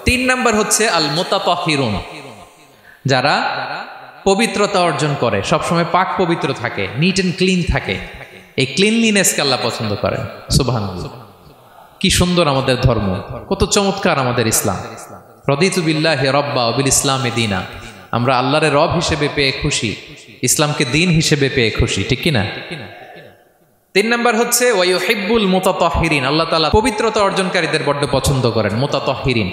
তিন নাম্বার হচ্ছে আল মুতাতাহহিরুন, যারা পবিত্রতা অর্জন করে, সবসময় পাক পবিত্র থাকে, নিট এন্ড ক্লিন থাকে। এই ক্লিনলিনেসকে আল্লাহ পছন্দ করেন। সুবহানাল্লাহ, কি সুন্দর আমাদের ধর্ম, কত চমৎকার আমাদের ইসলাম। রদিতু বিল্লাহি রাব্বা ওয়া বিল ইসলামি দীনা, আমরা আল্লাহরে রব হিসেবে পেয়ে খুশি, ইসলামকে দিন হিসেবে পেয়ে খুশি, ঠিক কি না? তিন নাম্বার হচ্ছে ওয়া ইউহিব্বুল মুতাতাহহিরিন, আল্লাহ তাআলা পবিত্রতা অর্জনকারীদের বড্ড পছন্দ করেন। মুতাতাহহিরিন,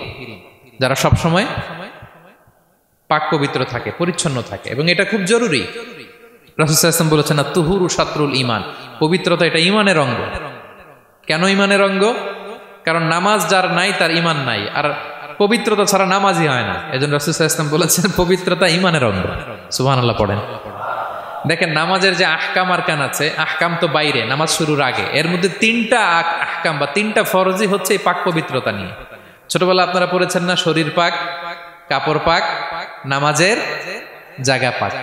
যারা সব সময় পাক পবিত্র থাকে, পরিচ্ছন্ন থাকে, এবং এটা খুব জরুরি। রাসূল সাল্লাল্লাহু আলাইহি ওয়াসাল্লাম বলেছেন না, তুহুরু শাতরুল ঈমান, পবিত্রতা এটা ঈমানের অঙ্গ। কেন ঈমানের অঙ্গ? কারণ নামাজ যার নাই তার ঈমান নাই, আর পবিত্রতা ছাড়া নামাজই হয় না। এজন্য রাসূল সাল্লাল্লাহু আলাইহি ওয়াসাল্লাম বলেছেন পবিত্রতা ঈমানের অঙ্গ। সুবহানাল্লাহ পড়েন। দেখেন নামাজের যে আহকাম আরকান আছে, আহকাম তো বাইরে, নামাজ শুরুর আগে, এর মধ্যে তিনটা আহকাম বা তিনটা ফরজই হচ্ছে এই পাক পবিত্রতা নিয়ে। ছোটবেলা আপনারা পড়েছেন না, শরীর পাক, কাপড় পাক, নামাজের জায়গা পাক।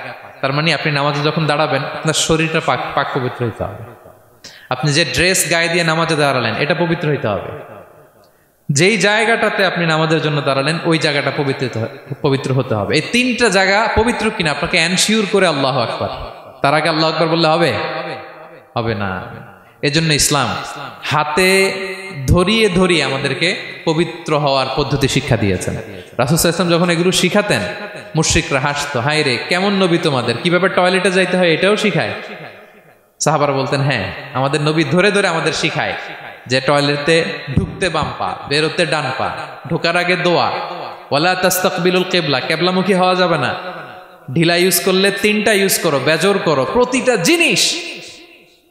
তার মানে আপনি নামাজে যখন দাঁড়াবেন আপনার শরীরটা পাক পাক পবিত্র হইতে হবে। আপনি যে ড্রেস গায়ে দিয়ে নামাজে দাঁড়ালেন এটা পবিত্র হইতে হবে। যেই জায়গাটাতে আপনি নামাজের জন্য দাঁড়ালেন ওই জায়গাটা পবিত্র হতে হবে। এই তিনটা জায়গা পবিত্র কিনা আপনাকে এনশিওর করে আল্লাহু আকবার, তার আগে আল্লাহু আকবার বললে হবে? হবে না। এজন্য ইসলাম হাতে ধরিয়ে ধরিয়ে আমাদেরকে পবিত্র হওয়ার পদ্ধতি শিক্ষা দিয়েছেন। রাসূল সাল্লাল্লাহু আলাইহি ওয়াসাল্লাম যখন এগুলো শিখাতেন মুশরিকরা হাসতো, হায় রে কেমন নবী তোমাদের, কিভাবে টয়লেটে যাইতে হয় এটাও শিখায়। সাহাবারা বলতেন হ্যাঁ, আমাদের নবী ধরে ধরে আমাদের শিখায় যে টয়লেটে ঢুকতে বাম পা, বেরোতে ডান পা, ঢোকার আগে দোয়া, ওয়ালা তাস্তাকবিলুল কিবলা, কিবলামুখী হওয়া যাবে না, ঢিলা ইউজ করলে তিনটা ইউজ করো, বেজর করো, প্রতিটা জিনিস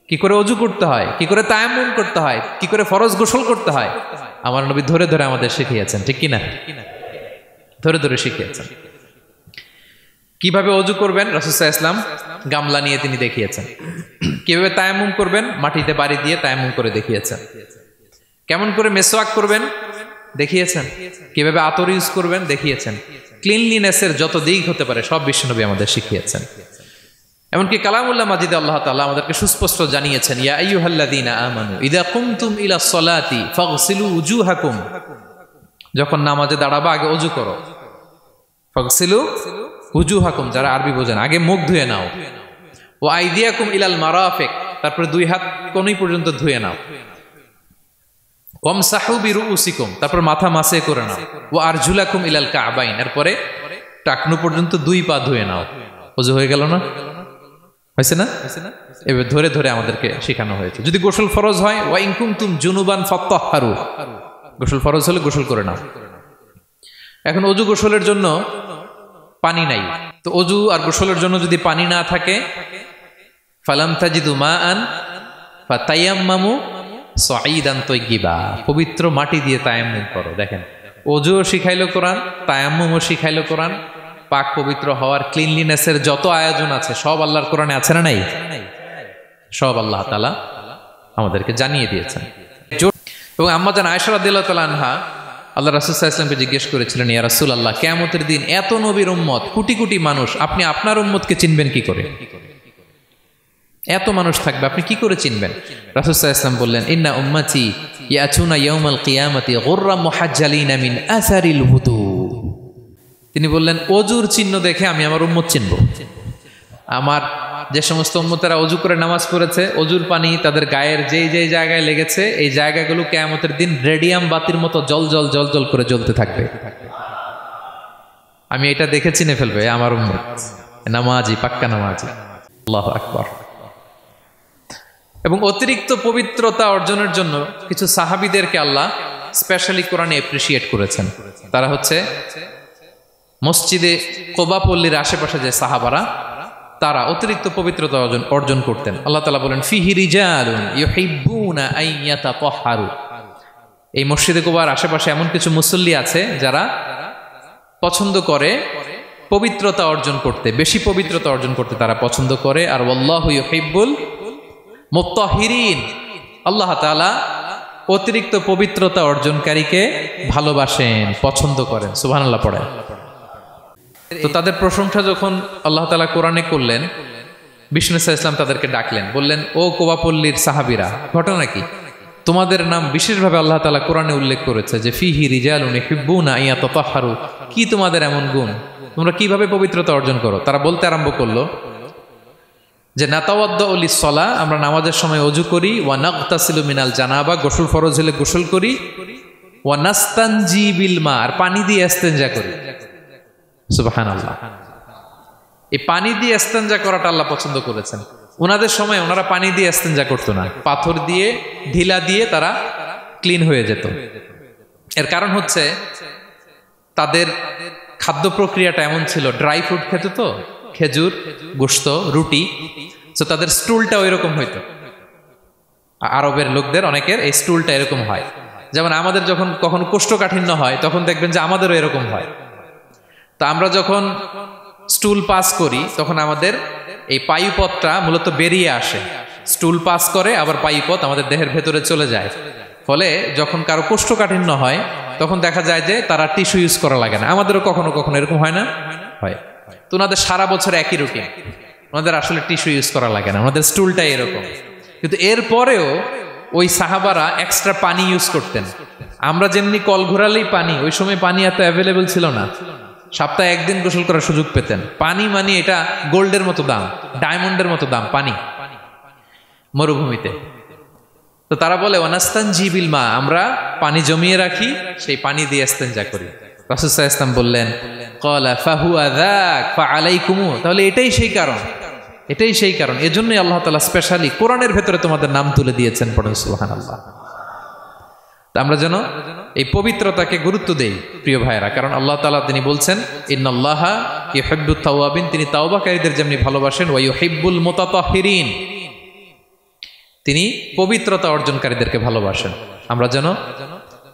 কি করে ওযু করতে হয়, কি করে তায়াম্মুম করতে হয়, কি করে ফরজ গোসল করতে হয়, আমার নবী ধরে ধরে আমাদের শিখিয়েছেন, ঠিক কি না? ধরে ধরে শিখিয়েছেন। কিভাবে ওযু করবেন রাসূল সাল্লাল্লাহু আলাইহি ওয়াসাল্লাম গামলা নিয়ে তিনি দেখিয়েছেন। কিভাবে তায়াম্মুম করবেন মাটিতে বাড়ি দিয়ে তায়াম্মুম করে দেখিয়েছেন। কেমন করে মেসওয়াক করবেন দেখিয়েছেন। কিভাবে আতর ইউজ করবেন দেখিয়েছেন। ক্লিনলিনেসের যত দিক হতে পারে সব বিশ্বনবী আমাদের শিখিয়েছেন। এমনকি কালামুল্লাহ মাজিদে আল্লাহ তাআলা আমাদেরকে সুস্পষ্ট জানিয়েছেন, ইয়া আইয়ুহাল্লাযীনা আমানু ইযা কুমতুম ইলা সলাতি ফাগসিলু উজুহাকুম, যখন নামাজে দাঁড়াবা আগে ওযু করো। ফাগসিলু উজুহাকুম, যারা আরবি বোঝেন আগে মুখ ধুয়ে নাও। ওয়া আইদিয়াকুম ইলাল মারাফিক, তারপরে দুই হাত কোণই পর্যন্ত ধুয়ে নাও। ওয়ামসাহু বিরুউসিকুম, তারপর মাথা মাসে করে নাও। ওয়া আরজুলাকুম ইলাল কাবাইন, এরপরে টাকনু পর্যন্ত দুই পা ধুয়ে নাও। ওযু হয়ে গেল না? হয়েছে না? এবার ধরে ধরে আমাদেরকে শেখানো হয়েছে। যদি গোসল ফরজ হয়, ওয়া ইন কুনতুম জুনুবান ফাত্তাহহারু, গোসল ফরজ হলে গোসল করে নাও। এখন ওযু গোসলের জন্য পানি নাই, তো ওযু আর গোসলের জন্য যদি পানি না থাকে, ফালাম তাজিদু মাআন ফাতায়াম্মামু সাঈদান তাইয়্যিবা, পবিত্র মাটি দিয়ে তায়াম্মুম করো। দেখেন ওযুও শিখাইলো কোরআন, তায়াম্মুমও শিখাইলো কোরআন। পাক পবিত্র হওয়ার ক্লিনলিনেসের যত আয়োজন আছে সব আল্লাহর কোরআনে আছে না নাই? সব আল্লাহ তাআলা আমাদেরকে জানিয়ে দিয়েছেন। এবং আম্মা জান আয়েশা রাদিয়াল্লাহু তাআলা আনহা আল্লাহ রাসূল সাল্লাল্লাহু আলাইহি ওয়াসাল্লামকে জিজ্ঞেস করেছিলেন, ইয়া রাসূলুল্লাহ, কিয়ামতের দিন এত নবীর উম্মত, কোটি কোটি মানুষ, আপনি আপনার উম্মতকে চিনবেন কি করে? এত মানুষ থাকবে, আপনি কি করে চিনবেন? রাসূল সাল্লাল্লাহু আলাইহি ওয়াসাল্লাম বললেন, ইন্না উম্মতি ইয়াতুনা ইয়াউমাল কিয়ামাতি গুররা মুহাজ্জালিনা মিন আসারিল wudu। তিনি বললেন ওযুর চিহ্ন দেখে আমি আমার উম্মত চিনব। আমার যে সমস্ত উম্মতেরা ওযু করে নামাজ পড়েছে, ওযুর পানি তাদের গায়ের যেই যেই জায়গায় লেগেছে এই জায়গাগুলো কিয়ামতের দিন রেডিয়াম বাতির মতো জল জল জল জল করে জ্বলতে থাকবে। আমি এটা দেখে চিনে ফেলবে আমার উম্মত নামাজি, পাক্কা নামাজি। আল্লাহু আকবার। এবং অতিরিক্ত পবিত্রতা অর্জনের জন্য কিছু সাহাবীদেরকে আল্লাহ স্পেশালি কোরআনে অ্যাপ্রিশিয়েট করেছেন। তারা হচ্ছে মসজিদে কোবা পল্লীর আশেপাশে যে সাহাবারা, তারা অতিরিক্ত পবিত্রতা অর্জন করতেন। আল্লাহ তাআলা বলেন, ফিহি রিজালুন ইউহিব্বুনা আন ইয়াতাতাহহারু, এই মসজিদে কোবার আশেপাশে এমন কিছু মুসল্লি আছে যারা পছন্দ করে পবিত্রতা অর্জন করতে, বেশি পবিত্রতা অর্জন করতে তারা পছন্দ করে। আর ওয়াল্লাহু ইউহিব্বুল মুত্তাহহিরিন, আল্লাহ তাআলা অতিরিক্ত পবিত্রতা অর্জনকারীকে ভালোবাসেন, পছন্দ করেন। সুবহানাল্লাহ পড়েন। তো তাদের প্রশংসা যখন আল্লাহ তাআলা কোরআনে করলেন, বিষ্ণু সাল্লাল্লাহু আলাইহি ওয়াসাল্লাম তাদেরকে ডাকলেন, বললেন, ও কোবা পল্লীর সাহাবীরা, ঘটনা কি? তোমাদের নাম বিশেষভাবে আল্লাহ তাআলা কোরআনে উল্লেখ করেছে যে ফিহি রিজালুন ইউহিব্বুনা আন ইয়াতাতাহহারু, কি তোমাদের এমন গুণ, তোমরা কিভাবে পবিত্রতা অর্জন করো? তারা বলতে আরম্ভ করলো যে নাতাওয়াদ্দাউ লিস-সালাহ, আমরা নামাজের সময় ওযু করি, ওয়া নাগতাসিলু মিনাল জানাবা, গোসল ফরজ হলে গোসল করি, ওয়া নাস্তানজি বিল মা, আর পানি দিয়ে ইস্তেনজা করি। সুবহানাল্লাহ, এই পানি দিয়ে ইস্তেনজা করাটা আল্লাহ পছন্দ করেছেন। ওনাদের সময় ওনারা পানি দিয়ে ইস্তেনজা করতো না, পাথর দিয়ে ঢিলা দিয়ে তারা ক্লিন হয়ে যেত। এর কারণ হচ্ছে তাদের খাদ্য প্রক্রিয়াটা এমন ছিল, ড্রাই ফ্রুট খেত তো, খেজুর, গোশত, রুটি, তো তাদের স্টুলটা ওই রকম হইতো। আরবের লোকদের অনেকের এই স্টুলটা এরকম হয়। যেমন আমাদের যখন কখনো কোষ্ঠকাঠিন্য হয় তখন দেখবেন যে আমাদেরও এরকম হয়। তা আমরা যখন স্টুল পাস করি তখন আমাদের এই পায়ুপথটা মূলত বেরিয়ে আসে, স্টুল পাস করে আবার পায়ুপথ আমাদের দেহের ভেতরে চলে যায়। ফলে যখন কারো কোষ্ঠকাঠিন্য হয় তখন দেখা যায় যে তারা টিস্যু ইউজ করা লাগে না। আমাদেরও কখনো কখনো এরকম হয় না? হয়। তো ওনাদের সারা বছর একই রুটিন, ওনাদের আসলে টিস্যু ইউজ করা লাগে না, ওনাদের স্টুলটাই এরকম। কিন্তু এরপরেও ওই সাহাবারা এক্সট্রা পানি ইউজ করতেন। আমরা যেমনি কল ঘোরালেই পানি, ওই সময় পানি এত অ্যাভেলেবল ছিল না, সপ্তাহে একদিন গোসল করার সুযোগ পেতেন। পানি মানে এটা গোল্ডের মতো দাম, ডায়মন্ডের মতো দাম পানি মরুভূমিতে। তো তারা বলে ওয়ানাস্তানজি বিল মা, আমরা পানি জমিয়ে রাখি, সেই পানি দিয়ে ইস্তেনজা করি। রাসূল সাল্লাল্লাহু আলাইহি ওয়াসাল্লাম বললেন ক্বালা ফাহুয়া যাক ফাআলাইকুম, তাহলে এটাই সেই কারণ, এটাই সেই কারণ, এজন্যই আল্লাহ তাআলা স্পেশালি কোরআনের ভেতরে তোমাদের নাম তুলে দিয়েছেন। পড়ুন সুবহানাল্লাহ। আমরা যেন এই পবিত্রতাকে গুরুত্ব দেই প্রিয় ভাইয়েরা, কারণ আল্লাহ তাআলা তিনি বলছেন ইন্নাল্লাহা ইউহিব্বুত তাওয়াবিন, তিনি তাওবাকারীদের যেমনি ভালোবাসেন, ওয়া ইউহিব্বুল মুতাতাহহিরিন, তিনি পবিত্রতা অর্জনকারীদেরকে ভালোবাসেন। আমরা যেন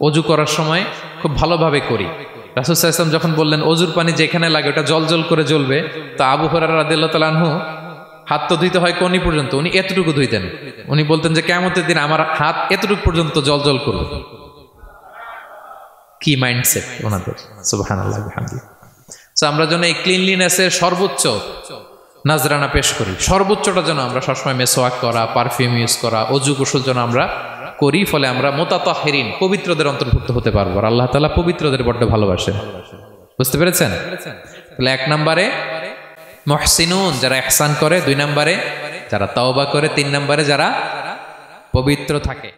ওযু করার সময় খুব ভালোভাবে করি। রাসূল সাল্লাল্লাহু আলাইহি ওয়াসাল্লাম যখন বললেন ওযুর পানি যেখানে লাগে ওটা জলজল করে জ্বলবে, তা আবু হুরায়রা রাদিয়াল্লাহু তাআলা আনহু হাত তো ধুইতে হয় কোনি পর্যন্ত, উনি এতটুকু ধুইতেন। উনি বলতেন যে কিয়ামতের দিন আমার হাত এতটুকু পর্যন্ত জলজল করবে। কি মাইন্ডসেট ওনাদের, সুবহানাল্লাহ বিহামদিহি। সো আমরা যেন এই ক্লিনলিনেসের সর্বোচ্চ নাজরানা পেশ করি, সর্বোচ্চটা যেন আমরা সবসময় মেসওয়াক করা, পারফিউম ইউজ করা, অজু গোসল যেন আমরা করি। ফলে আমরা মুতাতাহহিরিন, পবিত্রদের অন্তর্ভুক্ত হতে পারবো। আর আল্লাহ তাআলা পবিত্রদের বড্ড ভালোবাসেন। বুঝতে পেরেছেন? তাহলে 1 নম্বরে মুহসিনুন, যারা ইহসান করে, 2 নম্বরে যারা তাওবা করে, 3 নম্বরে যারা পবিত্র থাকে।